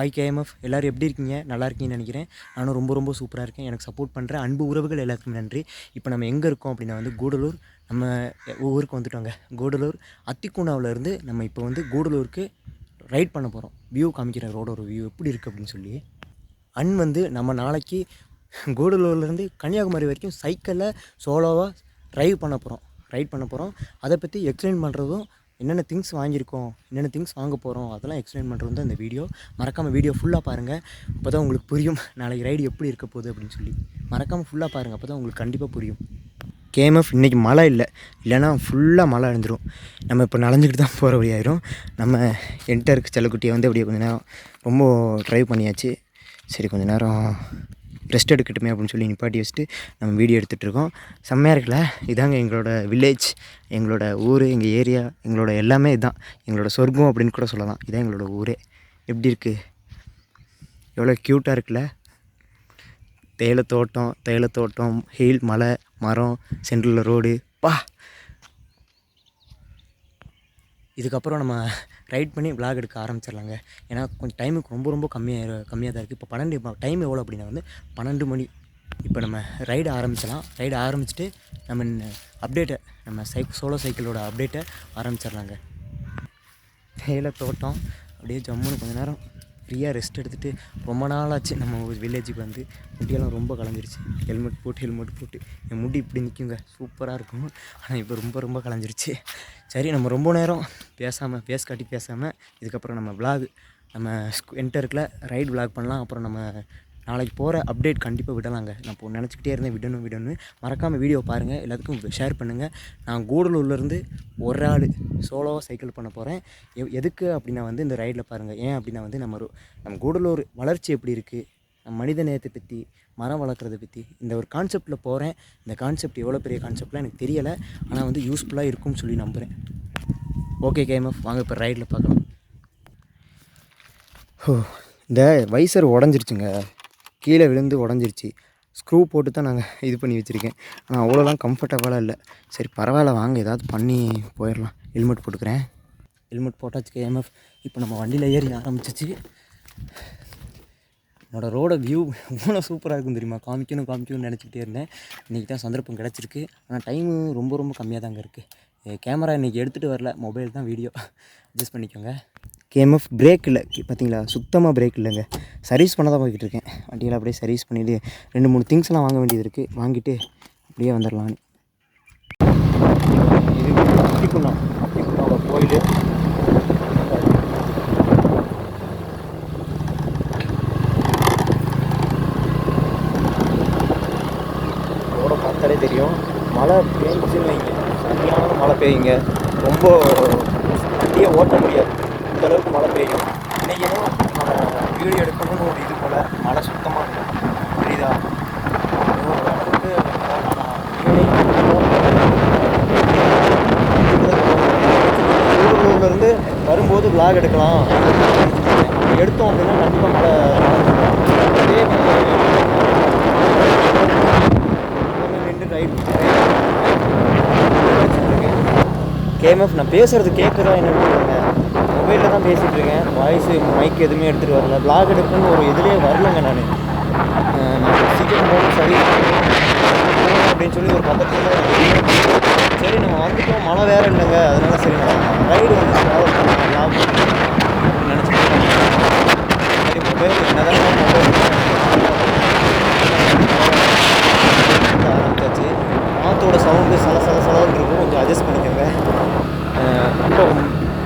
Hi KMF எல்லோரும் எப்படி இருக்கீங்க? நல்லா இருக்கீங்கன்னு நினைக்கிறேன். நானும் ரொம்ப சூப்பராக இருக்கேன். எனக்கு சப்போர்ட் பண்ணுற அன்பு உறவுகள் எல்லாருக்கும் நன்றி. இப்போ நம்ம எங்கே இருக்கோம் அப்படின்னா வந்து கூடலூர், நம்ம ஊருக்கு வந்துட்டோங்க. கூடலூர் அத்திக்குண்ணாவிலேருந்து நம்ம இப்போ வந்து கூடலூருக்கு ரைட் பண்ண போகிறோம். வியூ காமிக்கிறேன், ரோடோட வியூ எப்படி இருக்குது அப்படின்னு சொல்லி. வந்து நம்ம நாளைக்கு கூடலூர்லேருந்து கன்னியாகுமரி வரைக்கும் சைக்கிளில் சோலோவாக ரைட் பண்ண போகிறோம். அதை பற்றி எக்ஸ்பிளைன் பண்ணுறதும், என்னென்ன திங்ஸ் வாங்கியிருக்கோம், என்னென்ன திங்ஸ் வாங்க போகிறோம், அதெல்லாம் எக்ஸ்பிளைன் பண்ணுறது தான் இந்த வீடியோ. மறக்காமல் வீடியோ ஃபுல்லாக பாருங்கள். அப்போ தான் உங்களுக்கு புரியும் நாளைக்கு ரைடு எப்படி இருக்க போகுது அப்படின்னு சொல்லி. மறக்காமல் ஃபுல்லாக பாருங்கள், அப்போ தான் உங்களுக்கு கண்டிப்பாக புரியும். கேஎம்எஃப் இன்றைக்கி மழை இல்லைன்னா ஃபுல்லாக மழை அழிஞ்சிரும். நம்ம இப்போ நனைஞ்சிக்கிட்டு தான் போகிற வழியாயிரும். நம்ம என்டருக்கு செல்லக்குட்டியை வந்து அப்படியே கொஞ்சம் நேரம் ரொம்ப ட்ரைவ் பண்ணியாச்சு. சரி கொஞ்சம் நேரம் ரெஸ்ட் எடுக்கட்டுமே அப்படின்னு சொல்லி நிப்பாட்டி வச்சுட்டு நம்ம வீடியோ எடுத்துகிட்ருக்கோம். செம்மையாக இருக்குல்ல? இதாங்க எங்களோட வில்லேஜ், எங்களோட ஊர், எங்கள் ஏரியா, எங்களோட எல்லாமே இதுதான். எங்களோட சொர்க்கம் அப்படின்னு கூட சொல்லலாம். இதான் எங்களோட ஊரே. எப்படி இருக்குது? எவ்வளோ க்யூட்டாக இருக்குல்ல? தேயிலத்தோட்டம், ஹில், மலை, மரம், சென்ட்ரலில் ரோடு. இதுக்கப்புறம் நம்ம ரைட் பண்ணி விளாக் எடுக்க ஆரம்பிச்சிடலாங்க. ஏன்னா கொஞ்சம் டைமுக்கு ரொம்ப கம்மியாக தான் இருக்குது. இப்போ 12 டைம் எவ்வளோ அப்படின்னா வந்து 12 மணி. இப்போ நம்ம ரைடு ஆரம்பிச்சிடலாம். ரைடு ஆரம்பிச்சுட்டு நம்ம அப்டேட்டை, நம்ம சோலோ சைக்கிளோட அப்டேட்டை ஆரம்பிச்சிடலாங்க. தேயிலத்தோட்டம் அப்படியே ஜம்முன்னு கொஞ்சம் நேரம் ஃப்ரீயாக ரெஸ்ட் எடுத்துகிட்டு ரொம்ப நாளாச்சு நம்ம வில்லேஜுக்கு வந்து. முடியெல்லாம் ரொம்ப கலைஞ்சிருச்சு. ஹெல்மெட் போட்டு என் முடி இப்படி நிற்குங்க, சூப்பராக இருக்கும். ஆனால் இப்போ ரொம்ப கலைஞ்சிருச்சு. சரி, நம்ம ரொம்ப நேரம் பேசாமல் இதுக்கப்புறம் நம்ம விளாக், நம்ம என்டருக்கில் ரைடு விளாக் பண்ணலாம். அப்புறம் நம்ம நாளைக்கு போகிற அப்டேட் கண்டிப்பாக விடலாங்க. நான் இப்போ நினச்சிக்கிட்டே இருந்தேன் விடணும். மறக்காமல் வீடியோ பாருங்கள், எல்லாத்துக்கும் ஷேர் பண்ணுங்கள். நான் கூடலூர்லேருந்து ஒரு ஆள் சோலோவாக சைக்கிள் பண்ண போகிறேன். எதுக்கு அப்படின்னா வந்து இந்த ரைடில் பாருங்கள். ஏன் அப்படின்னா வந்து நம்ம கூடலூர் வளர்ச்சி எப்படி இருக்குது, நம்ம மனித நேயத்தை பற்றி, மரம் வளர்க்குறதை பற்றி இந்த ஒரு கான்செப்டில் போகிறேன். இந்த கான்செப்ட் எவ்வளோ பெரிய கான்செப்ட்லாம் எனக்கு தெரியலை, ஆனால் வந்து யூஸ்ஃபுல்லாக இருக்கும்னு சொல்லி நம்புகிறேன். ஓகே கேஎம்எஃப், வாங்க இப்போ ரைடில் பார்க்கலாம். இந்த வைசர் உடஞ்சிருச்சுங்க, கீழே விழுந்து உடஞ்சிருச்சு. ஸ்க்ரூ போட்டு தான் நாங்கள் இது பண்ணி வச்சுருக்கேன். ஆனால் அவ்வளோலாம் கம்ஃபர்டபுளாக இல்லை. சரி பரவாயில்ல, வாங்க ஏதாவது பண்ணி போயிடலாம். ஹெல்மெட் போட்டுக்கிறேன். ஹெல்மெட் போட்டாச்சு கேஎம்எஃப். இப்போ நம்ம வண்டியில் ஏறி ஆரம்பிச்சிச்சு. என்னோடய ரோட வியூ இவ்வளோ சூப்பராக இருக்கும் தெரியுமா? காமிக்கணும்னு நினச்சிக்கிட்டே இருந்தேன். இன்றைக்கி தான் சந்தர்ப்பம் கிடச்சிருக்கு. ஆனால் டைமு ரொம்ப கம்மியாக தாங்க இருக்குது. கேமரா இன்றைக்கி எடுத்துகிட்டு வரல, மொபைல் தான் வீடியோ. அட்ஜஸ்ட் பண்ணிக்கோங்க. கேஎம்எஃப் பிரேக் இல்லை பார்த்தீங்களா? சுத்தமாக பிரேக் இல்லைங்க. சர்வீஸ் பண்ண தான் போய்கிட்டு இருக்கேன். வண்டியில் அப்படியே சர்வீஸ் பண்ணிவிட்டு 2-3 திங்ஸ்லாம் வாங்க வேண்டியது இருக்குது. வாங்கிட்டு அப்படியே வந்துடலான்னு. இது அத்திக்குண்ணாவோட கோயில். ரோட பார்த்தாலே தெரியும். மழை பெஞ்சுன்னு வைங்க, சரியான மழை பெய்யுங்க. ரொம்ப வண்டியை ஓட்ட முடியாது, அளவுக்கு மழை பெய்யும். இன்றைக்கும் நம்ம வீடியோ எடுக்கணும்னு ஒரு இது போல் மழை சுத்தமாக இருக்கும், புரியுதா? ஊர்லேருந்து வரும்போது விளாக் எடுக்கலாம் எடுத்தோம் அப்படின்னா கண்டிப்பாக மழை அதே நின்று ரைட் கேஎம்எஃப். நான் பேசுகிறது கேட்குறா என்னன்னு மொபைலில் தான் பேசிகிட்டு இருக்கேன். வாய்ஸு மைக் எதுவுமே எடுத்துகிட்டு வரல. விளாக் எடுக்கணும்னு ஒரு இதுலேயே வரலங்க. நான் சீக்கிரம் போகணும் சரி அப்படின்னு சொல்லி ஒரு பக்கத்தில் சரி நம்ம வந்துட்டோம், மழை வேறு இல்லைங்க. அதனால சரி நான் ரைடு வந்து ட்ராவல் பண்ணலாம் நினச்சிட்டு சரி மொபைல் என்னதான் ஆரம்பிச்சாச்சு. காற்றோட சவுண்டு சலன்னு இருக்கும், கொஞ்சம் அட்ஜஸ்ட் பண்ணிக்கோங்க. இப்போ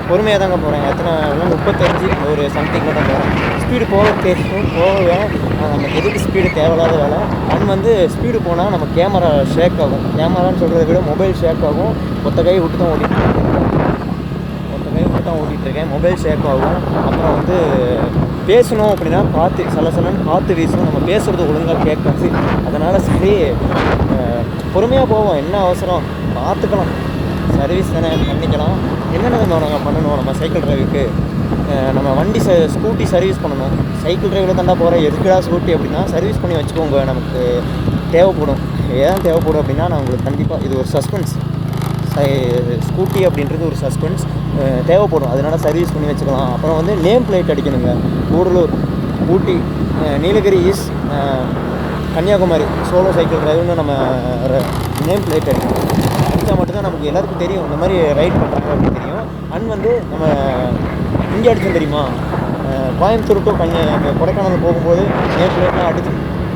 பொறுமையாக தாங்க போகிறேன். எத்தனை 35 ஒரு சம்திங்கில் தான் போகிறேன். ஸ்பீடு போவேன். நமக்கு எதுக்கு ஸ்பீடு தேவையில்லாத வேலை. வந்து ஸ்பீடு போனால் நம்ம கேமரா ஷேக் ஆகும். கேமரான்னு சொல்கிறத விட மொபைல் ஷேக் ஆகும். ஒத்த கை விட்டு தான் ஓட்டிகிட்ருக்கேன். மொபைல் ஷேக் ஆகும். அப்புறம் வந்து பேசணும் அப்படின்னா சலன்னு காற்று வீசணும். நம்ம பேசுகிறது ஒழுங்காக கேட்காது. அதனால் சரி பொறுமையாக போவோம். என்ன அவசரம், பார்த்துக்கலாம். சர்வீஸ் தானே பண்ணிக்கலாம். என்னென்ன நாங்கள் பண்ணணும் நம்ம சைக்கிள் டிரைவுக்கு? நம்ம வண்டி ஸ்கூட்டி சர்வீஸ் பண்ணணும். சைக்கிள் டிரைவில் தாண்டா போகிறேன், எதுக்குடா ஸ்கூட்டி அப்படின்னா சர்வீஸ் பண்ணி வச்சுக்கோங்க, நமக்கு தேவைப்படும். ஏன் தேவைப்படும் அப்படின்னா நான் உங்களுக்கு கண்டிப்பாக இது ஒரு சஸ்பென்ஸ் ஸ்கூட்டி அப்படின்றது ஒரு சஸ்பென்ஸ் தேவைப்படும், அதனால் சர்வீஸ் பண்ணி வச்சுக்கலாம். அப்புறம் வந்து நேம் பிளேட் அடிக்கணுங்க. Gudalur, Ooty, Nilgiri is Kanyakumari solo cycle டிரைவ்னு நம்ம நேம் பிளேட் அடிக்கணும். அடித்தா மட்டும்தான் நமக்கு எல்லாருக்கும் தெரியும் இந்த மாதிரி ரைட் பண்ணுறாங்க அப்படின்னு தெரியும். அண்ட் வந்து நம்ம இங்கே அடித்தோம் தெரியுமா, கோயம்புத்தூர் டு கொடைக்கானல் போகும்போது நேம் பிளேட்லாம் அடித்து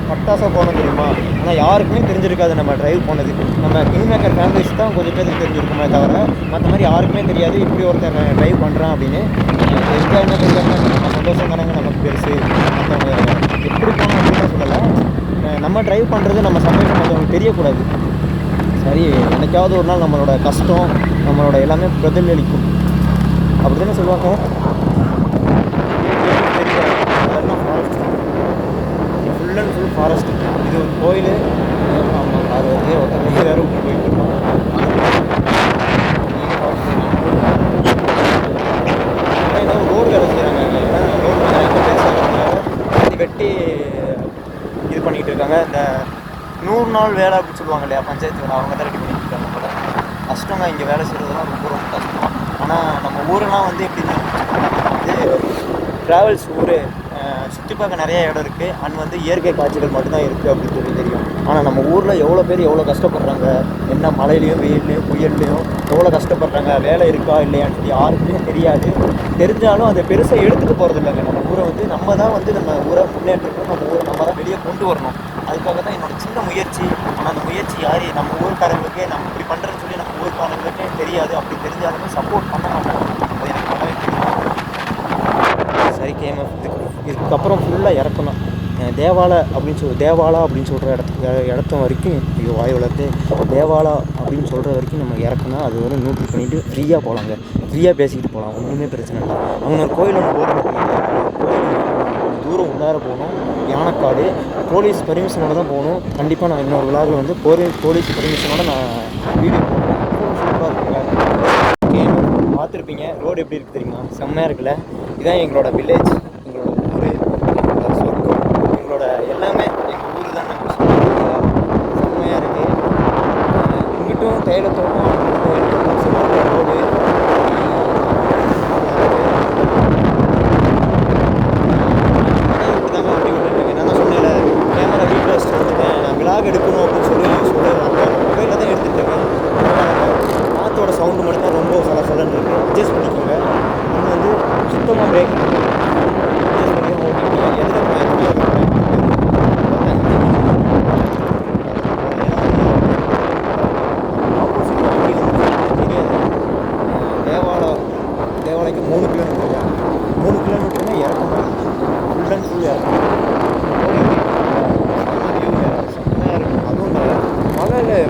பட்டாசாக போனோம் தெரியுமா. ஆனால் யாருக்குமே தெரிஞ்சிருக்காது நம்ம ட்ரைவ் போனது. நம்ம கிங் மேக்கர் ஃபேமிலிஸ் தான் கொஞ்சம் பேருக்கு தெரிஞ்சிருக்குமே தவிர மற்ற மாதிரி யாருக்குமே தெரியாது இப்படி ஒருத்தர் ட்ரைவ் பண்ணுறான் அப்படின்னு. தெரிஞ்சால் என்ன தெரிஞ்சாங்க, நம்ம சந்தோஷம் தானங்க நமக்கு பெருசு. மற்றவங்க எப்படி போனோம் அப்படின்னு சொல்லலை, நம்ம ட்ரைவ் பண்ணுறது நம்ம சந்தோஷம் மற்றவங்களுக்கு தெரியக்கூடாது. சரி, என்னைக்காவது ஒரு நாள் நம்மளோட கஷ்டம் நம்மளோட எல்லாமே பதிலளிக்கும் அப்படி தானே சொல்லுவாங்க. Full and full forest. இது ஒரு கோயில். ஆமாம், கார் வந்து ஒருத்தர் வேறு விட்டு போயிட்டுருக்கோம். ஏதோ ரோடு வேலை செய்கிறாங்க. ரோடு வேலை பெருசாக வெட்டி இது பண்ணிக்கிட்டு இருக்காங்க. இந்த 100 நாள் வேலை அப்படின்னு சொல்லுவாங்க இல்லையா, பஞ்சாயத்து வேலை, அவங்க தான் ரெடி பண்ணிட்டு இருக்காங்க போல. கஷ்டங்க, இங்கே வேலை செய்கிறதுலாம் ரொம்ப ரொம்ப கஷ்டம். ஆனால் நம்ம ஊரெல்லாம் வந்து எப்படின்னா வந்து ட்ராவல்ஸ் ஊர், சுற்றி பார்க்க நிறைய இடம் இருக்குது. அண்ட் வந்து இயற்கை காட்சிகள் மட்டும்தான் இருக்குது அப்படின்னு சொல்லி தெரியும். ஆனால் நம்ம ஊரில் எவ்வளோ பேர் எவ்வளோ கஷ்டப்படுறாங்க, என்ன மழையிலையும் வெயிலையும் புயல்லையும் எவ்வளோ கஷ்டப்படுறாங்க, வேலை இருக்கா இல்லையான்னு சொல்லி யாருக்குமே தெரியாது. தெரிஞ்சாலும் அதை பெருசாக எடுத்துகிட்டு போகிறது இல்லைங்க. நம்ம ஊரை வந்து நம்ம தான் வந்து நம்ம ஊரை முன்னேற்றணும், நம்ம ஊரை நம்ம தான் வெளியே கொண்டு வரணும். அதுக்காக தான் என்னோட சின்ன முயற்சி. ஆனால் அந்த முயற்சி யார், நம்ம ஊருக்காரங்களுக்கே நம்ம இப்படி பண்ணுறேன்னு சொல்லி நம்ம ஊருக்காரங்களுக்கே தெரியாது. அப்படி தெரிஞ்சாலுமே சப்போர்ட் பண்ண மாட்டாங்க. அது எனக்கு நல்லாவே தெரியும். சரி, இதுக்கப்புறம் ஃபுல்லாக இறக்கணும். தேவாலா அப்படின்னு சொல்கிற இடத்த வரைக்கும் ஐயோ வாய் வளர்த்து தேவாலா அப்படின்னு சொல்கிற வரைக்கும் நம்ம இறக்கணும். அது வரை நோட் பண்ணிவிட்டு ஃப்ரீயாக போகலாங்க. ஃப்ரீயாக பேசிக்கிட்டு போகலாம், ஒன்றுமே பிரச்சனை இல்லை. அவங்க ஒரு கோயிலோட போர்டு தூரம் உள்ளார போகணும். யானைக்காடு போலீஸ் பர்மிஷனோட தான் போகணும். கண்டிப்பாக நான் இன்னொரு விழாவில் வந்து போலீஸ் பர்மிஷனோட நான் வீடியோ போடுறேன். சூப்பராக இருக்குங்க. பார்த்துருப்பீங்க. ரோடு எப்படி இருக்குது தெரியுமா, செம்மையாக இருக்குல்ல. இதுதான் எங்களோட வில்லேஜ், எங்களோட ஊர், எங்களோட சொர்க்கம், எங்களோட எல்லாமே எங்கள் ஊர் தான். நம்ம செம்மையாக இருக்குது. இங்கிட்டும் தைலத்தோட்டம், ரோடு விலாக் எடுக்கணும் அப்படின்னு சொல்லி மொபைலில் தான் எடுத்துகிட்டு இருக்கேன். காற்றோட சவுண்டு மட்டும் தான் ரொம்ப சலன்னு இருக்குது. அட்ஜஸ்ட் பண்ணிக்கோங்க. இன்னும் வந்து சுத்தமாக பிரேக் அட்ஜஸ்ட் பண்ணி ஓட்டிட்டு ஆப்போசிட் வண்டி வந்து தெரியாது. தேவாலைக்கு 3 கிலோமீட்டர் 3 கிலோமீட்டருமே இறக்கணும். ஃபுல் அண்ட் ஃபுல் இறக்கணும்.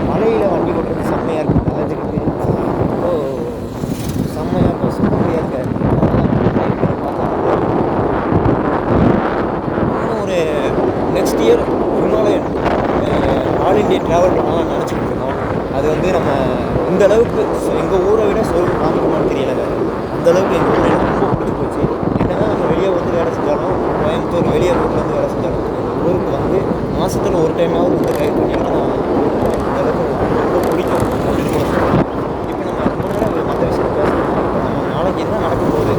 மலையில் வண்டி ஓட்டுறது செம்மையாக இருக்கும். நல்லதுக்கு செம்மையாக இருக்கும், செம்மையாக இருக்காது. இன்னும் ஒரு next year Himalayan all India travel பண்ணலாம் நினச்சிக்கிட்டு இருக்கோம். அது வந்து நம்ம இந்த அளவுக்கு எங்கள் ஊரை விட காமிக்கணும்னு தெரியலைங்க. அந்தளவுக்கு எங்கள் ஊரில் எனக்கு ரொம்ப பிடிச்சி போச்சு. என்னன்னா நம்ம வெளியே வந்து வேலை செஞ்சாலும், கோயம்புத்தூர் வெளியே ஊரில் வந்து வேலை செஞ்சாலும், ஊருக்கு வந்து மாதத்தில் ஒரு டைமாவது வந்து ட்ரைவ் பண்ணிட்டு நான் அந்தளவுக்கு ரொம்ப பிடிக்கும் அப்படின்னு சொல்லலாம். இப்போ நம்ம ரொம்ப நேரம் மற்ற விஷயம் பேசணும். இப்போ நம்ம நாளைக்கு என்ன நடக்க போகுது,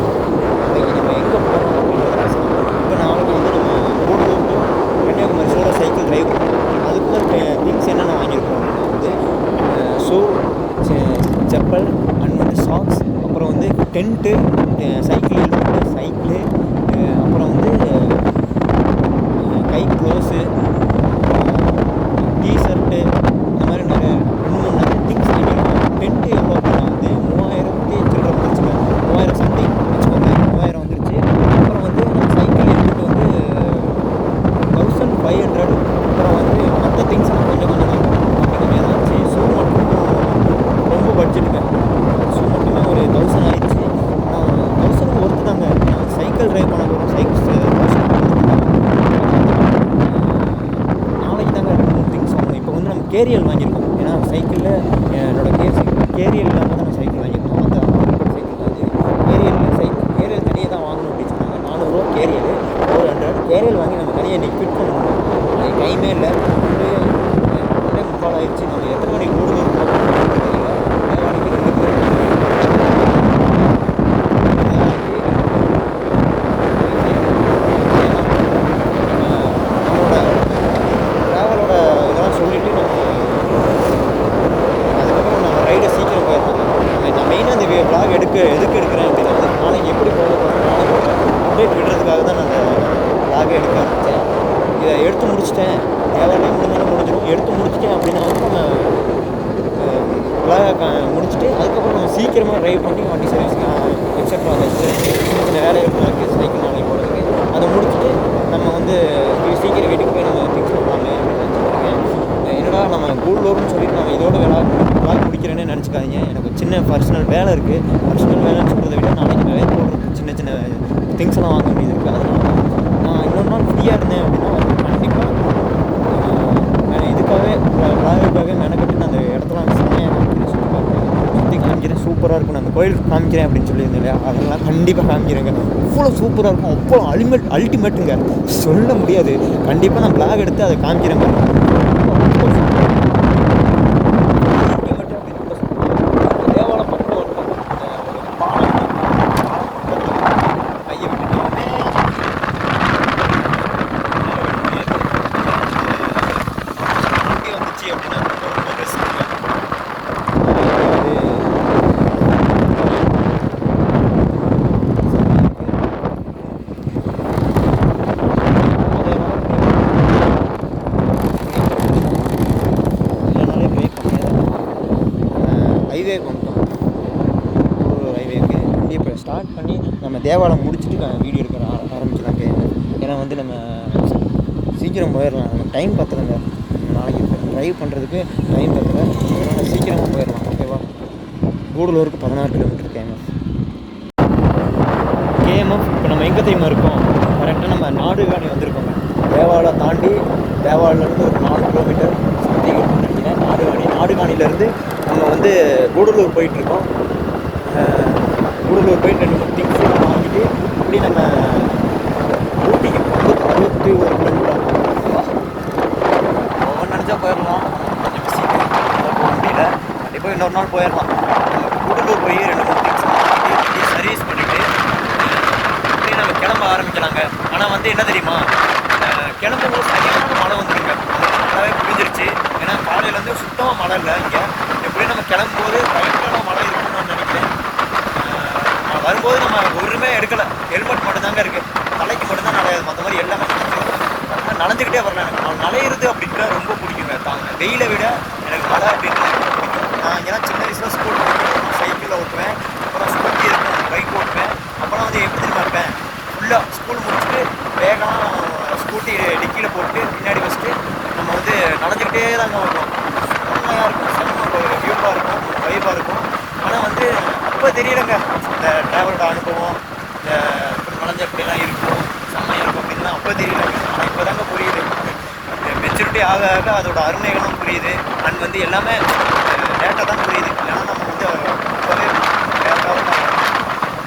நாளைக்கு நம்ம எங்கே போகிறோம் அப்படின்றத பேசணும். இப்போ நாளைக்கு வந்து நம்ம Gudalur to Kanyakumari solo cycle drive பண்ணுறோம். அதுக்குள்ள திங்ஸ் என்னென்ன வாங்கியிருக்கோம் அப்படின்னா வந்து ஷூ, செப்பல் அண்ட் வந்து சாக்ஸ், அப்புறம் வந்து டென்ட்டு, சைக்கிள் அப்புறம் வந்து கை க்ளோஸு, டிஷர்ட்டு, இந்த மாதிரி நிறைய 2-3 திங்ஸ் வாங்கியிருக்கோம். டென்ட்டு எவ்வளோ அப்படின்னா வந்து 3000 சில்லறை வந்துருச்சுங்க. 3000 சம்திங் வச்சுக்கோங்க, 3000 வந்துருச்சு. அப்புறம் வந்து நம்ம சைக்கிள் எடுத்துகிட்டு வந்து 1500. அப்புறம் வந்து மற்ற திங்ஸ் கொஞ்சம் தான் கம்மியாக தான் இருந்துச்சு. ஷூ மட்டும் ரொம்ப பட்ஜெட்டுங்க. ஷூ மட்டுமே ஒரு 1000 ஆயிடுச்சு. ஆனால் 1000 ஒர்த்து தாங்க. சைக்கிள் ட்ரைவ் பண்ண போகிறோம். நாளைக்கு தாங்க 2-3 திங்ஸ் வாங்கணும். இப்போ வந்து நம்ம கேரியல் வாங்கியிருக்கோம். ஏன்னா சைக்கிளில் என்னோட கேரியல் இல்லாமல் தான் நம்ம சைக்கிள் வாங்கியிருக்கோம். அந்த சைக்கிள் வந்து கேரியல் தனியாக தான் வாங்கணும் அப்படின்னு சொன்னாங்க. 400 ரூபா கேரியல், 400 கேரியல் வாங்கி நம்ம தனியாக இன்றைக்கி ஃபிட் பண்ணணும். அது டைமே இல்லை. 1:45 ஆயிடுச்சு. நம்ம எத்தனை மணிக்கு கூடுதல் தெரியல. எடுத்து முடிச்சிட்டேன், தேவையில்லையும் முடிஞ்சாலும் முடிஞ்சிடும், எடுத்து முடிச்சிட்டேன் அப்படின்னா வந்து நம்ம முடிச்சுட்டு அதுக்கப்புறம் நம்ம சீக்கிரமாக ட்ரைவ் பண்ணி வண்டி சர்வீஸ் எக்ஸட்ரா அந்த சின்ன சின்ன வேலைகள் இருக்குது சைக்கிள் நாளைக்கு போடுறதுக்கு, அதை முடிச்சுட்டு நம்ம வந்து சீக்கிரம் வீட்டுக்கு போய் நம்ம திங்ஸ் பண்ணலாமே அப்படின்னு நினச்சிருக்கேன். என்னடா நம்ம கூடலூர்னு சொல்லிட்டு நம்ம இதோட விளாக் முடிக்கிறேன்னு நினச்சிக்காதீங்க. எனக்கு சின்ன பர்சனல் வேலை இருக்குது. பர்சனல் வேலைன்னு சொல்கிறத விட நாளைக்கு நிறைய போடுறதுக்கு சின்ன சின்ன திங்ஸ் எல்லாம் வாங்க வேண்டியது இருக்குது. அதனால நான் இன்னொரு நாள் ஃப்ரீயாக இருந்தேன் அப்படின்னா கண்டிப்பாக இதுக்காகவே விளாகுக்காகவே மெனக்கட்டு அந்த இடத்துல செம்மையாக சுற்றி காமிக்கிறேன். சூப்பராக இருக்கும். நான் அந்த கோயிலுக்கு காமிக்கிறேன் அப்படின்னு சொல்லியிருந்தேன் இல்லையா, அதெல்லாம் கண்டிப்பாக காமிக்கிறேங்க. அவ்வளோ சூப்பராக இருக்கும், அவ்வளோ அல்டிமேட்டுங்க, சொல்ல முடியாது. கண்டிப்பாக நான் பிளாக் எடுத்து அதை காமிக்கிறேன். ஹைவேக்கு வந்துட்டோம். ஹைவேக்கு வண்டி இப்போ ஸ்டார்ட் பண்ணி நம்ம தேவாலயம் முடிச்சுட்டு வீடியோ எடுக்க ஆரம்பிக்கலாங்க. ஏன்னா வந்து நம்ம சீக்கிரம் போயிடலாம். நமக்கு டைம் பத்தலைங்க, நாளைக்கு ட்ரைவ் பண்ணுறதுக்கு டைம் பத்தலை. அதனால் சீக்கிரமாக போயிடலாம். ஓகேவா? கூடலூருக்கு 16 கிலோமீட்டர் கேஎம்எஃப். இப்போ நம்ம எங்கே தெரியுமா இருக்கோம்? கரெக்டாக நம்ம நாடுகாணி வந்திருக்கோங்க. தேவாலை தாண்டி தேவாலிலேருந்து ஒரு 4 கிலோமீட்டர் சம்திங் இருக்குன்னு நினைக்கிறேன். நாடுகாணிலேருந்து நம்ம வந்து கூடலூர் போயிட்டுருக்கோம். கூடலூர் போயிட்டு 2 3 திங்ஸ் வாங்கிட்டு இப்படி நம்ம ஊட்டிக்கு 61 கிலோமீட்டர் ஒவ்வொன்று நினச்சா போயிடலாம். கொஞ்சம் பிஸிக்கு போக முடியல. கண்டிப்பாக இன்னொரு நாள் போயிடலாம். கூடலூர் போய் 2 3 திங்ஸ் வாங்கிட்டு சர்வீஸ் பண்ணிவிட்டு இப்படி நம்ம கிளம்ப ஆரம்பிக்கலாங்க. ஆனால் வந்து என்ன தெரியுமா, கிளம்பும்போது சரியான மழை வந்துடுங்க. நல்லாவே புரிஞ்சிருச்சு. ஏன்னா காலையிலேருந்து சுத்தமாக மழை இல்லை இங்கே. எப்படியும் நம்ம கிளம்பும்போது பயங்கரமான மழை இருக்குன்னு நான் நினைக்கிறேன். வரும்போது நம்ம ஒருமே எடுக்கலை, ஹெல்மெட் மட்டும்தாங்க இருக்குது. தலைக்கு மட்டும்தான் நனையாது, மற்ற மாதிரி எல்லாமே நனைஞ்சிக்கிட்டே வரல. எனக்கு நனையிறது அப்படின்ட்டு ரொம்ப பிடிக்குங்க. வெயிலை விட எனக்கு மழை அப்படின்ட்டு பிடிக்கும். நான் இங்கெல்லாம் சின்ன வயசில் ஸ்கூல் சைக்கிளில் ஓட்டுவேன், அப்புறம் ஸ்கூட்டி இருக்கும், பைக் ஓட்டுவேன். அப்புறம் வந்து எப்படி தெரியுமா இருப்பேன், ஃபுல்லாக ஸ்கூல் முடிச்சுட்டு வேகமாக ஸ்கூட்டி டிக்கியில் போட்டு பின்னாடி வச்சுட்டு நம்ம வந்து நடந்துக்கிட்டே தாங்க வருவோம். செம்மையாக இருக்கும், செம்ம வியூவாக இருக்கும், வைப்பாக இருக்கும். ஆனால் வந்து அப்போ தெரியலைங்க இந்த ட்ராவலோட அனுபவம், இந்த நனைஞ்ச அப்படிலாம் இருக்கும், செம்மையாக இருக்கும் அப்படின்லாம் அப்போ தெரியலைங்க. ஆனால் இப்போ தாங்க புரியுது. மெச்சூரிட்டி ஆக ஆக அதோட அருமைகளும் புரியுது. அண்ட் வந்து எல்லாமே லேட்டாக தான் புரியுது. ஏன்னா நம்ம வந்து ரொம்பவே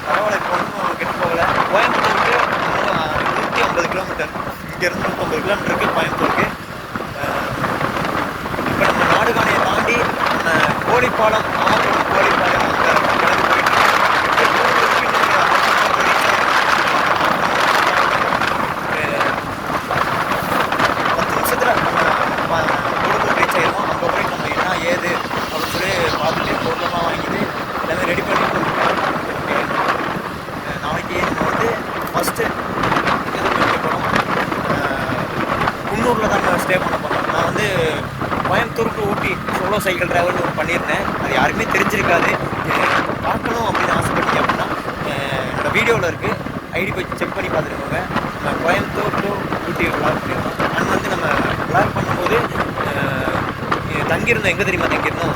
பரவாயில்ல, இப்போ ஒன்றும் கெட்டு போகலை. கோயம்புத்தூருக்கு 150 கிலோமீட்டர், இங்கேருந்து 150 கிலோமீட்டருக்கு கோயம்புத்தூருக்கு. இப்போ நம்ம நாடுகாணியை தாண்டி நம்ம கோழிப்பாலம், நாமக்கல் கோழிப்பாலம் அங்கே கிளம்பி போயிட்டு 10 நிமிஷத்தில் நம்ம கூடலூர் ரீச் ஆகிடுவோம். அங்கே போய் நம்ம என்ன ஏது அப்படின்னு சொல்லி பார்த்துட்டு பொருளெல்லாம் வாங்கிட்டு எல்லாமே ரெடி பண்ணிட்டு நாளைக்கு நம்ம வந்து ஃபஸ்ட்டு எது பண்ணிட்டு போகிறோம், குன்னூரில் தான் ஸ்டே பண்ண போகிறோம். நான் வந்து கோயம்புத்தூருக்கு ஊட்டி சோலோ சைக்கிள் ட்ராவல்னு ஒன்று பண்ணியிருந்தேன். அது யாருக்குமே தெரிஞ்சிருக்காது. பார்க்கணும் அப்படின்னு ஆசைப்பட்டீங்க அப்படின்னா என்னோடய வீடியோவில் இருக்குது, ஐடி போய் செக் பண்ணி பார்த்துருக்கோங்க. நம்ம கோயம்புத்தூர் டு ஊட்டி விளாக் பண்ணியிருந்தோம். அண்ட் வந்து நம்ம விளாக் பண்ணும்போது தங்கியிருந்தோம். எங்கே தெரியுமா தங்கியிருந்தோம்?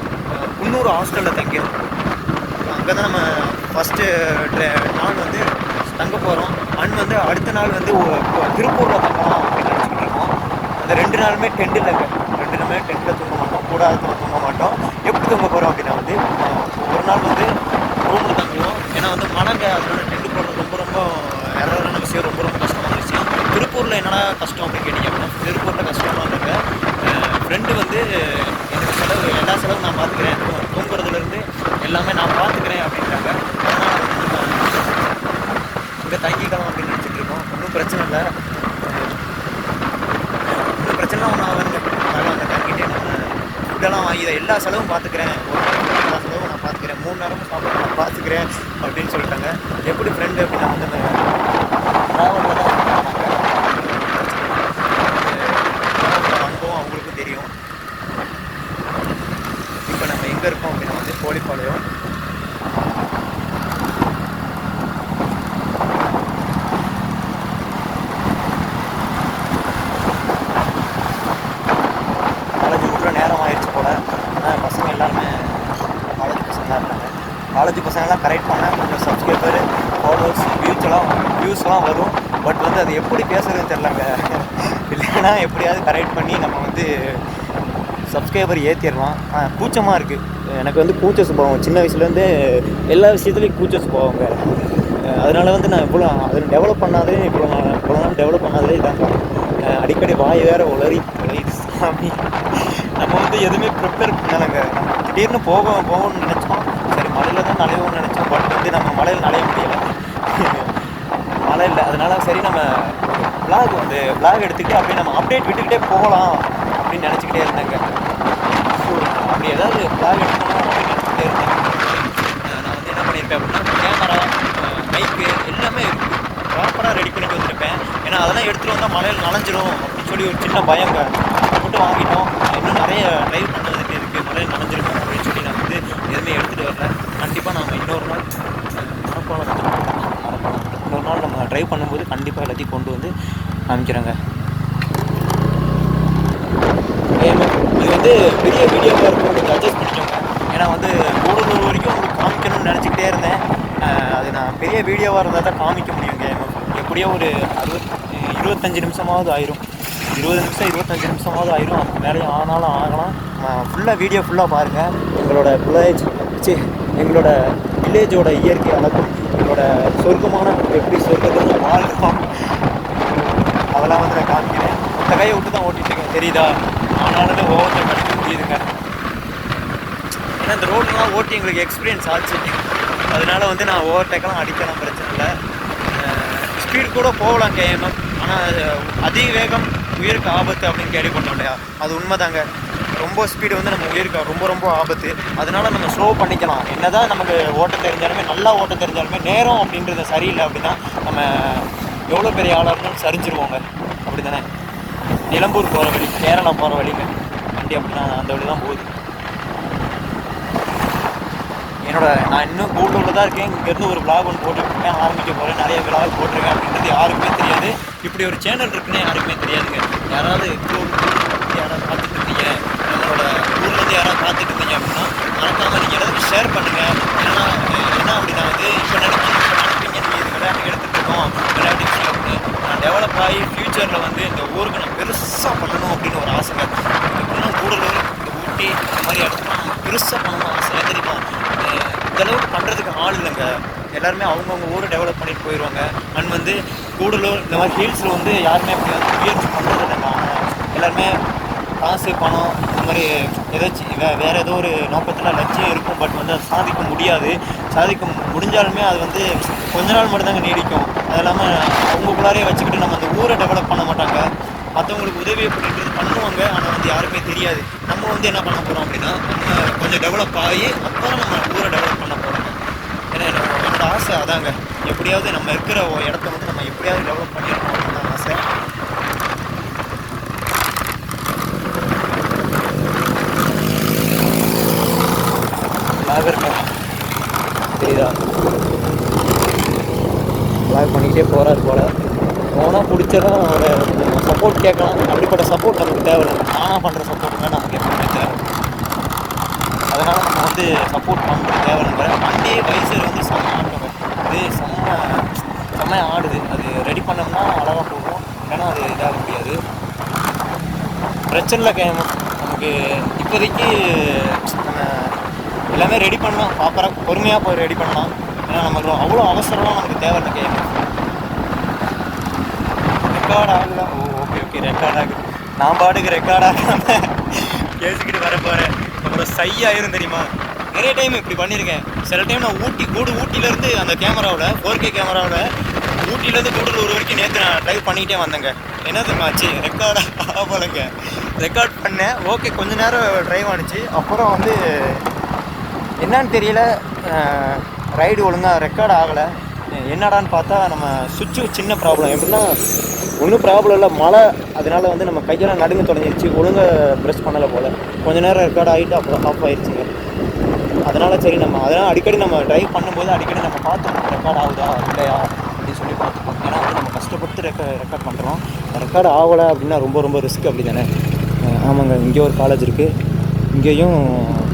குன்னூர் ஹாஸ்டலில் தங்கியிருந்தோம். அங்கே தான் நம்ம ஃபஸ்ட்டு நாள் வந்து தங்க போகிறோம். அண்ட் வந்து அடுத்த நாள் வந்து திருப்பூரில் தங்கலாம் அப்படின்னு நினச்சிக்கிட்டு இருக்கோம். அந்த 2 நாளுமே டென்ட் இல்லைங்க. 2 நாளுமே டென்ட்டில் தூங்க மாட்டோம், கூடாரத்தில் தூங்க மாட்டோம். எப்படி தூங்க போகிறோம் அப்படின்னா வந்து ஒரு நாள் வந்து ரூமில் தங்குவோம். ஏன்னா வந்து மழைங்க, அதனால டென்ட் போடுறது ரொம்ப ரொம்ப எரரான விஷயம், ரொம்ப ரொம்ப கஷ்டமான விஷயம். திருப்பூரில் என்னடா கஷ்டம் அப்படின்னு கேட்டிங்க அப்படின்னா, திருப்பூரில் கஷ்டமாக இல்லைங்க. ஃப்ரெண்டு வந்து எனக்கு செலவு, எல்லா செலவும் நான் பார்த்துக்கிறேன், தூங்குறதுலேருந்து எல்லாமே நான் பார்த்துக்கிறேன் அப்படின்றாங்க. அதனால் இங்கே தங்கிக்கலாம் அப்படின்னு நினச்சிட்டு இருக்கோம். ஒன்றும் பிரச்சனை இல்லை, ஒன்றும் பிரச்சனை ஒன்றும் ஆகாதுங்க. அதனால் அங்கே தங்கிட்டு நம்ம ஃபுட்டெல்லாம் வாங்கி எல்லா செலவும் பார்த்துக்கிறேன், ஒரு நாளைக்கு எல்லா செலவும் நான் பார்த்துக்கிறேன், 3 நேரமும் சாப்பிட நான் பார்த்துக்கிறேன் அப்படின்னு சொல்லிட்டாங்க. எப்படி ஃப்ரெண்டு அப்படின்னா வந்து ட்ராவலில் தான் காலேஜ் பசங்கள்லாம் கரெக்ட் பண்ணேன். கொஞ்சம் சப்ஸ்கிரைபர், ஃபாலோவர்ஸ், வியூஸ்லாம் வரும். பட் வந்து அது எப்படி பேசுகிறதுன்னு தெரிலங்க. இல்லைன்னா எப்படியாவது கரெக்ட் பண்ணி நம்ம வந்து சப்ஸ்கிரைபர் ஏற்றிடலாம். கூச்சமாக இருக்குது. எனக்கு வந்து கூச்ச சுபாவம் சின்ன வயசுலேருந்து எல்லா விஷயத்துலேயும் கூச்ச சுபாவங்க. அதனால் வந்து நான் அதில் டெவலப் பண்ணாதே இவ்வளோ நாள் டெவலப் பண்ணாதே இதாங்க. அடிக்கடி வாய் வேறு உளறி சாமி. நம்ம வந்து எதுவுமே ப்ரிப்பேர் பண்ணலைங்க. நம்ம திடீர்னு போகணும்னு நினச்சோம். சரி மழையில் தான் நனைவோம்னு நினச்சோம். பட் வந்து நம்ம மழையில் நனைய முடியலை. மழை இல்லை. அதனால் சரி நம்ம விளாக் எடுத்துக்கிட்டு அப்படியே நம்ம அப்டேட் விட்டுக்கிட்டே போகலாம் அப்படின்னு நினச்சிக்கிட்டே இருந்தேங்க. ஸோ அப்படி ஏதாவது விளாக் எடுக்கணும் அப்படின்னு நினச்சிக்கிட்டே இருந்தேன். நான் வந்து என்ன பண்ணியிருப்பேன் அப்படின்னா கேமரா, மைக்கு எல்லாமே ப்ராப்பராக ரெடி பண்ணிட்டு வந்திருப்பேன். ஏன்னா அதெல்லாம் எடுத்துகிட்டு வந்தால் மழையில் நனைஞ்சிடும் அப்படின்னு சொல்லி ஒரு சின்ன பயங்க. மட்டும் வாங்கிட்டோம். இன்னும் நிறைய ட்ரைவ் பண்ணுறதுக்கு இருக்குது. மழையில் நனைஞ்சிருக்கும் அப்படின்னு சொல்லி நான் வந்து எதுவுமே எடுத்துகிட்டு வரல. கண்டிப்பாக நம்ம இன்னொரு நாள் நம்ம ட்ரைவ் பண்ணும்போது கண்டிப்பாக எல்லாத்தையும் கொண்டு வந்து காமிக்கிறேங்க. இது வந்து பெரிய வீடியோவாக இருக்கும், கொஞ்சம் அட்ஜஸ்ட் பண்ணிக்கோங்க. ஏன்னா வந்து கூடலூர் வரைக்கும் உங்களுக்கு காமிக்கணும்னு நினச்சிக்கிட்டே இருந்தேன். அது நான் பெரிய வீடியோவாக இருந்தால் தான் காமிக்க முடியுங்க. எப்படியோ ஒரு 25 நிமிஷமாவது ஆயிரும். 20 நிமிஷம் 25 நிமிஷமாவது ஆயிரும். அதுக்கு மேலே ஆனாலும் ஆகலாம். வீடியோ ஃபுல்லாக பாருங்கள். எங்களோட வில்லேஜோட இயற்கை அழகும், எங்களோட சொர்க்கமான எப்படி சொர்க்கத்தில் வாழ்கிறோம் அதெல்லாம் வந்து நான் காமிக்கிறேன். அந்த கையை விட்டு தான் ஓட்டிட்டுருக்கேன், தெரியுதா? ஆனாலும் ஓவர்டேக் அடிக்க முடியுதுங்க. ஏன்னா இந்த ரோடெலாம் ஓட்டி எங்களுக்கு எக்ஸ்பீரியன்ஸ் ஆச்சு. அதனால வந்து நான் ஓவர்டேக்கெல்லாம் அடிக்கலாம், பிரச்சனை இல்லை. ஸ்பீடு கூட போகலாம் கேஎம்எம். ஆனால் அதிக வேகம் உயிருக்கு ஆபத்து அப்படின்னு கேள்விப்பட்டோம் இல்லையா? அது உண்மைதாங்க. ரொம்ப ஸ்பீடு வந்து நம்ம உயிருக்கு ரொம்ப ரொம்ப ஆபத்து. அதனால நம்ம ஸ்லோ பண்ணிக்கலாம். என்ன தான் நமக்கு ஓட்ட தெரிஞ்சாலுமே, நல்லா ஓட்ட தெரிஞ்சாலுமே நேரம் அப்படின்றது சரியில்லை அப்படின்னா நம்ம எவ்வளோ பெரிய ஆளாக இருந்தாலும் சரிஞ்சிருவோங்க. அப்படி தானே? நிலம்பூர் போகிற வழி, கேரளா போகிற வழிங்க வண்டி அப்படின்னா அந்த வழி தான் போகுது. நான் இன்னும் கூடலூரில் தான் இருக்கேன். இங்கேருந்து ஒரு விளாக் ஒன்று போட்டுருக்கேன், ஆரம்பிக்க போகிறேன். நிறைய விளாக் போட்டிருக்கேன் அப்படின்றது யாருக்குமே தெரியாது. இப்படி ஒரு சேனல் இருக்குன்னே யாருக்குமே தெரியாதுங்க. யாராவது யாராவது பார்த்துட்டு இருந்தீங்க, நம்மளோட ஊர்லேருந்து யாராவது பார்த்துட்டு இருந்தீங்க அப்படின்னா மறக்காமல் நீங்கள் எல்லாத்துக்கும் ஷேர் பண்ணுங்கள். ஏன்னா என்ன அப்படின்னா வந்து இப்போ நினைப்பீங்க நீங்கள் இது விளையாட்டு எடுத்துகிட்டு இருக்கோம், விளையாட்டு அப்படின்னு நான் டெவலப் ஆகி ஃப்யூச்சரில் வந்து இந்த ஊருக்கு நான் பெருசாக பண்ணணும் அப்படின்னு ஒரு ஆசைங்க. எப்படின்னா கூடலூர், இந்த ஊட்டி இந்த மாதிரி இடத்துலாம் நம்ம பெருசாக பண்ணணும் ஆசை. தெரியுமா? இந்தளவுக்கு பண்ணுறதுக்கு ஆள் இல்லைங்க. எல்லாருமே அவங்கவுங்க ஊரை டெவலப் பண்ணிட்டு போயிடுவாங்க. அண்ட் வந்து கூடலூர் இந்த மாதிரி ஹில்ஸில் வந்து யாருமே அப்படி வந்து முயற்சி பண்ணுறது இல்லைங்க. எல்லாருமே காசு, பணம் இந்த மாதிரி ஏதாச்சும் வேறு ஏதோ ஒரு நோக்கத்தில் லட்சியம் இருக்கும். பட் வந்து அது சாதிக்க முடியாது. சாதிக்க முடிஞ்சாலுமே அது வந்து கொஞ்ச நாள் மட்டும்தாங்க நீடிக்கும். அது இல்லாமல் அவங்களுக்குள்ளாரே வச்சுக்கிட்டு நம்ம அந்த ஊரை டெவலப் பண்ண மாட்டாங்க. மற்றவங்களுக்கு உதவி அப்படின்றது பண்ணுவாங்க. ஆனால் வந்து யாருமே தெரியாது. நம்ம வந்து என்ன பண்ண போகிறோம் அப்படின்னா நம்ம கொஞ்சம் டெவலப் ஆகி அப்புறம் நம்ம ஊரை டெவலப் பண்ண போகிறோம். ஏன்னா என்னோட ஆசை அதாங்க. எப்படியாவது நம்ம இருக்கிற இடத்த வந்து நம்ம எப்படியாவது டெவலப் பண்ணிடணும் அப்படின்னு ஆசை. இருக்கேன், தெரியுதா? லாக் பண்ணிக்கிட்டே போகிறாரு போல். போனால் பிடிச்சதான் அவரை சப்போர்ட் கேட்கலாம். அப்படிப்பட்ட சப்போர்ட் நமக்கு தேவை. நானாக பண்ணுற சப்போர்ட்டுங்க நமக்கு எப்பவுமே தேவை. அதனால் நம்ம வந்து சப்போர்ட் பண்ணுறது தேவைங்கிற வண்டியே வைசர் வந்து செம்ம ஆட்டுங்க. இது செம்மையாக ஆடுது. அது ரெடி பண்ணோம்னா அழகாக போகும். ஏன்னா அது இதாக முடியாது, பிரச்சனை இல்லை. நமக்கு இப்போதைக்கு நம்ம எல்லாமே ரெடி பண்ணலாம். ப்ராப்பராக பொறுமையாக போய் ரெடி பண்ணலாம். ஏன்னா நமக்கு அவ்வளோ அவசரமாக நமக்கு தேவை இல்லை. ரெக்கார்ட் ஆகுதா? ஓகே ரெக்கார்ட் ஆகுது. நான் பாட்டுக்கு ரெக்கார்ட் ஆகாமல் பேசிக்கிட்டு வர போகிறேன். அப்புறம் ஆயிரும் தெரியுமா? நிறைய டைம் இப்படி பண்ணியிருக்கேன். சில டைம் நான் ஊட்டியிலேருந்து அந்த கேமராவில் 4K கேமராவில் ஊட்டியிலேருந்து கூடலூர் வரைக்கும் நேற்று நான் ட்ரைவ் பண்ணிக்கிட்டே வந்தேங்க. என்னது ஆச்சு? ரெக்கார்ட் ஆகலைங்க. ரெக்கார்ட் பண்ணேன். ஓகே, கொஞ்ச நேரம் ட்ரைவ் ஆனிச்சு. அப்புறம் வந்து என்னன்னு தெரியல, ரைடு ஒழுங்காக ரெக்கார்ட் ஆகலை. என்னடான்னு பார்த்தா நம்ம சுவிட்சு சின்ன ப்ராப்ளம். எப்படின்னா ஒன்றும் ப்ராப்ளம் இல்லை, மழை. அதனால் வந்து நம்ம கையெல்லாம் நடுங்க தொடங்கிடுச்சு. ஒழுங்காக ப்ரெஸ் பண்ணலை போல். கொஞ்சம் நேரம் ரெக்கார்ட் ஆகிட்டு அப்புறம் ஆஃப் ஆகிடுச்சிங்க. அதனால் சரி அதனால் அடிக்கடி நம்ம ட்ரைவ் பண்ணும்போது அடிக்கடி நம்ம பார்த்தோம் ரெக்கார்ட் ஆகுதா இல்லையா அப்படின்னு சொல்லி பார்த்துப்போம். ஏன்னா வந்து நம்ம கஷ்டப்பட்டு ரெக்கார்ட் பண்ணுறோம். ரெக்கார்டு ஆகலை அப்படின்னா ரொம்ப ரொம்ப ரிஸ்க். அப்படி தானே? ஆமாங்க. இங்கே ஒரு காலேஜ் இருக்குது. இங்கேயும்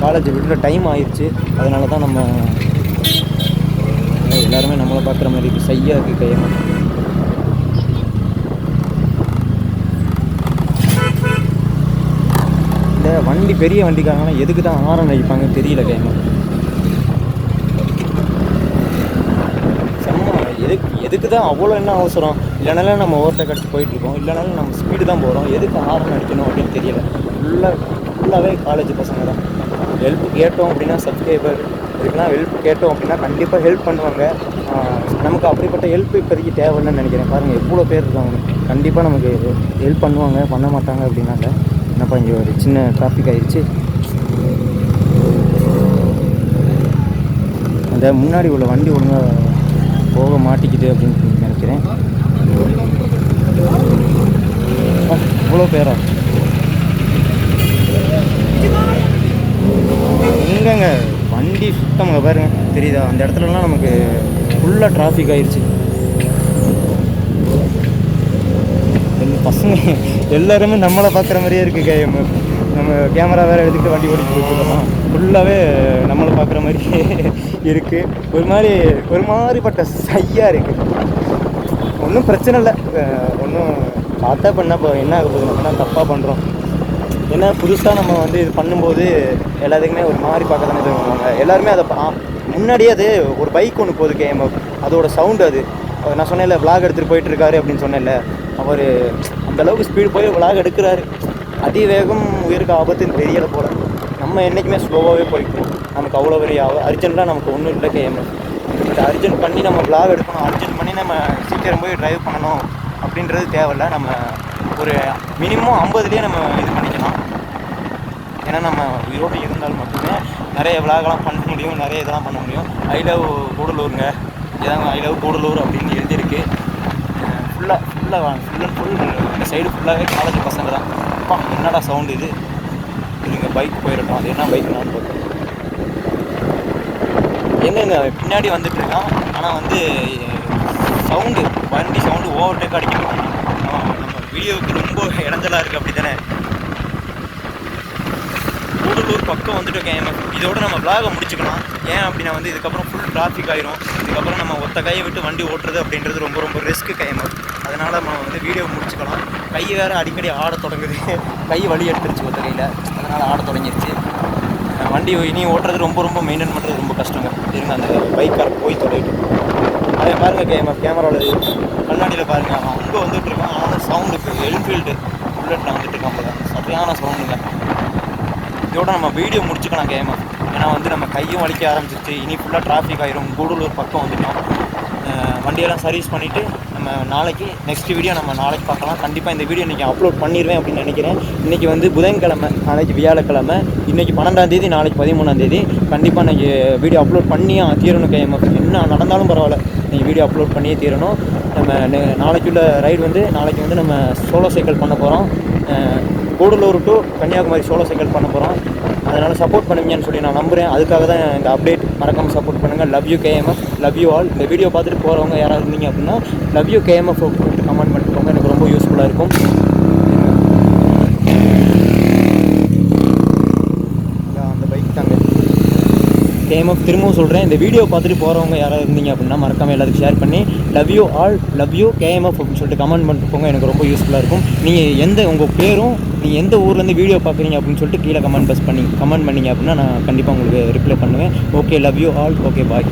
காலேஜ் விடுற டைம் ஆயிடுச்சு. அதனால தான் நம்ம எல்லாருமே நம்மளை பார்க்குற மாதிரி இருக்குது, சையாக இருக்குது கையமாக. இந்த வண்டி பெரிய வண்டிக்காரங்கன்னா எதுக்கு தான் ஹாரன் அடிப்பாங்கன்னு தெரியல கையமாக. எதுக்கு தான் அவ்வளோ என்ன அவசரம்? இல்லைனாலும் நம்ம ஓவர்டேக் அடிச்சு போயிட்டுருக்கோம், இல்லைனாலும் நம்ம ஸ்பீடு தான் போகிறோம், எதுக்கு ஹாரன் அடிக்கணும் அப்படின்னு தெரியல. ஃபுல்லாகவே காலேஜ் பசங்க தான். ஹெல்ப் கேட்டோம் அப்படின்னா சப்ஸ்கிரைபர் இதுக்கெல்லாம் ஹெல்ப் கேட்டோம் அப்படின்னா கண்டிப்பாக ஹெல்ப் பண்ணுவாங்க. நமக்கு அப்படிப்பட்ட ஹெல்ப் இப்போதைக்கு தேவைன்னு நினைக்கிறேன். பாருங்கள் எவ்வளோ பேர் இருக்காங்க, கண்டிப்பாக நமக்கு ஹெல்ப் பண்ணுவாங்க. பண்ண மாட்டாங்க அப்படின்னாங்க. என்னப்பா இங்கே ஒரு சின்ன டிராஃபிக் ஆகிடுச்சு. அந்த முன்னாடி உள்ள வண்டி ஒழுங்காக போக மாட்டிக்குது அப்படின்னு நினைக்கிறேன். இவ்வளோ பேரா எங்கங்க வண்டி சுத்தமாக பாருங்க தெரியுதா? அந்த இடத்துலலாம் நமக்கு ஃபுல்லாக டிராஃபிக் ஆயிடுச்சு. பசங்க எல்லாருமே நம்மளை பார்க்குற மாதிரியே இருக்குது கேம். நம்ம கேமரா வேறு எடுத்துக்கிட்டு வண்டி ஓடிட்டு போயிட்டுருக்கோம். ஃபுல்லாகவே நம்மளை பார்க்குற மாதிரியே இருக்குது. ஒரு மாதிரிப்பட்ட சையாக இருக்குது. ஒன்றும் பிரச்சனை இல்லை, ஒன்றும் பார்த்தா பண்ணால் இப்போ என்ன ஆக போகுது, நம்ம தப்பாக பண்ணுறோம். ஏன்னா புதுசாக நம்ம வந்து இது பண்ணும்போது எல்லாத்துக்குமே ஒரு மாதிரி பார்க்க தானே தருவாங்க எல்லாருமே. அதை முன்னாடியே அது ஒரு பைக் ஒன்று போகுது கேம், அதோட சவுண்டு அது. நான் சொன்னேன்ல விளாக் எடுத்துகிட்டு போயிட்டுருக்காரு அப்படின்னு சொன்னேன்ல, அவர் அந்தளவுக்கு ஸ்பீடு போய் விளாக் எடுக்கிறாரு. அதிவேகம் உயிருக்கு ஆபத்துன்னு தெரியலை போல். நம்ம என்றைக்குமே ஸ்லோவாகவே போய்க்கணும். நமக்கு அவ்வளோ பெரிய அர்ஜென்ட்லாம் நமக்கு ஒன்றும் இல்லை கேம். பட் அர்ஜென்ட் பண்ணி நம்ம விளாக் எடுக்கணும், அர்ஜென்ட் பண்ணி நம்ம சீக்கிரம் போய் ட்ரைவ் பண்ணணும் அப்படின்றது தேவையில்லை. நம்ம ஒரு மினிமம் 50லேயே நம்ம இது பண்ணிக்கலாம். ஏன்னா நம்ம உயிரோடு இருந்தால் மட்டுமே நிறைய விளாகலாம் பண்ண முடியும், நிறைய இதெல்லாம் பண்ண முடியும். ஐ லவ் கூடலூருங்க, இதாங்க ஐ லவ் கூடலூர் அப்படின்னு எழுதியிருக்கு. ஃபுல் அண்ட் ஃபுல் இந்த சைடு ஃபுல்லாகவே காலேஜ் பசங்க தான். அப்பா என்னடா சவுண்டு இது? இதுங்க பைக் போயிடட்டும். அது என்ன பைக் நான் பார்த்தேன் எங்கெங்க பின்னாடி வந்துட்டுருக்கான். ஆனால் வந்து சவுண்டு வண்டி சவுண்டு ஓவர்டேக் அடிக்கணும். நம்ம வீடியோவுக்கு ரொம்ப இடைஞ்சலாக இருக்குது அப்படி தானே. கூடலூர் பக்கம் வந்துட்டு கேம். இதோட நம்ம விளாகை முடிச்சுக்கலாம். ஏன் அப்படின்னா வந்து இதுக்கப்புறம் ஃபுல் டிராஃபிக் ஆயிரும். இதுக்கப்புறம் நம்ம ஒத்த கையை விட்டு வண்டி ஓட்டுறது அப்படின்றது ரொம்ப ரொம்ப ரிஸ்க்கு கேம். அதனால் நம்ம வந்து வீடியோ முடிச்சுக்கலாம். கை வேறு அடிக்கடி ஆட தொடங்குது, கை வலி எடுத்துருச்சு ஒத்த கையில், அதனால் ஆட தொடங்கிடுச்சு. வண்டி இனி ஓட்டுறது ரொம்ப ரொம்ப மெயின்டைன் பண்ணுறது ரொம்ப கஷ்டங்க. இருங்க அந்த பைக்கார் போய் தொலைட்டு அதே பாருங்கள் கேமராவில் கண்ணாடியில் பாருங்கள். அவன் அங்கே வந்துட்டுருக்கான். ஆனால் அந்த சவுண்டுக்கு என்ஃபீல்டு புல்லட்டில் வந்துட்டுருக்கான் போல, சரியான சவுண்டுங்க. இதோட நம்ம வீடியோ முடிச்சுக்கலாம் கேம். ஏன்னா வந்து நம்ம கையும் வலிக்க ஆரம்பிச்சிருச்சு. இனி ஃபுல்லாக டிராஃபிக் ஆயிரும். கூடலூர் பக்கம் வந்துட்டோம். வண்டியெல்லாம் சர்வீஸ் பண்ணிவிட்டு நம்ம நாளைக்கு நெக்ஸ்ட் வீடியோ நம்ம நாளைக்கு பார்க்கலாம். கண்டிப்பாக இந்த வீடியோ இன்றைக்கி அப்லோட் பண்ணிடுவேன் அப்படின்னு நினைக்கிறேன். இன்றைக்கி வந்து புதன்கிழமை, நாளைக்கு வியாழக்கிழமை, இன்றைக்கி 12ஆம் தேதி, நாளைக்கு 13ஆம் தேதி. கண்டிப்பாக இன்றைக்கி வீடியோ அப்லோட் பண்ணியே தீரணும் கேஎம்எஃப். என்ன நடந்தாலும் பரவாயில்ல, நீங்கள் வீடியோ அப்லோட் பண்ணியே தீரணும். நம்ம நாளைக்குள்ள ரைடு வந்து நாளைக்கு வந்து நம்ம சோலோ சைக்கிள் பண்ண போகிறோம். Gudalur to Kanyakumari solo cycle பண்ண போகிறோம். அதனால் சப்போர்ட் பண்ணுவீங்கன்னு சொல்லி நான் நம்புகிறேன். அதுக்காக தான் இந்த அப்டேட். மறக்காமல் சப்போர்ட் பண்ணுங்கள். Love you KMF, love you all. இந்த வீடியோ பார்த்துட்டு போகிறவங்க யாராவது இருந்தீங்க அப்படின்னா லவ் யூ கேஎம்எஃப் கமெண்ட் பண்ணிட்டு போங்க. எனக்கு ரொம்ப யூஸ்ஃபுல்லாக இருக்கும். அந்த பைக் தாங்க கேஎம்எஃப். திரும்பவும் சொல்கிறேன், இந்த வீடியோ பார்த்துட்டு போகிறவங்க யாராவது இருந்தீங்க அப்படின்னா மறக்காமல் எல்லாத்துக்கும் ஷேர் பண்ணி love you all, love you KMF அப்படின்னு சொல்லிட்டு கமெண்ட் பண்ணிட்டு போங்க. எனக்கு ரொம்ப யூஸ்ஃபுல்லாக இருக்கும். நீங்கள் உங்கள் பேரும் நீங்கள் எந்த ஊர்லேருந்து வீடியோ பார்க்குறீங்க அப்படின்னு சொல்லிட்டு கீழே கமெண்ட் பண்ணிங்க அப்படின்னா நான் கண்டிப்பாக உங்களுக்கு ரிப்ளை பண்ணுவேன். Okay, love you all. Okay, bye.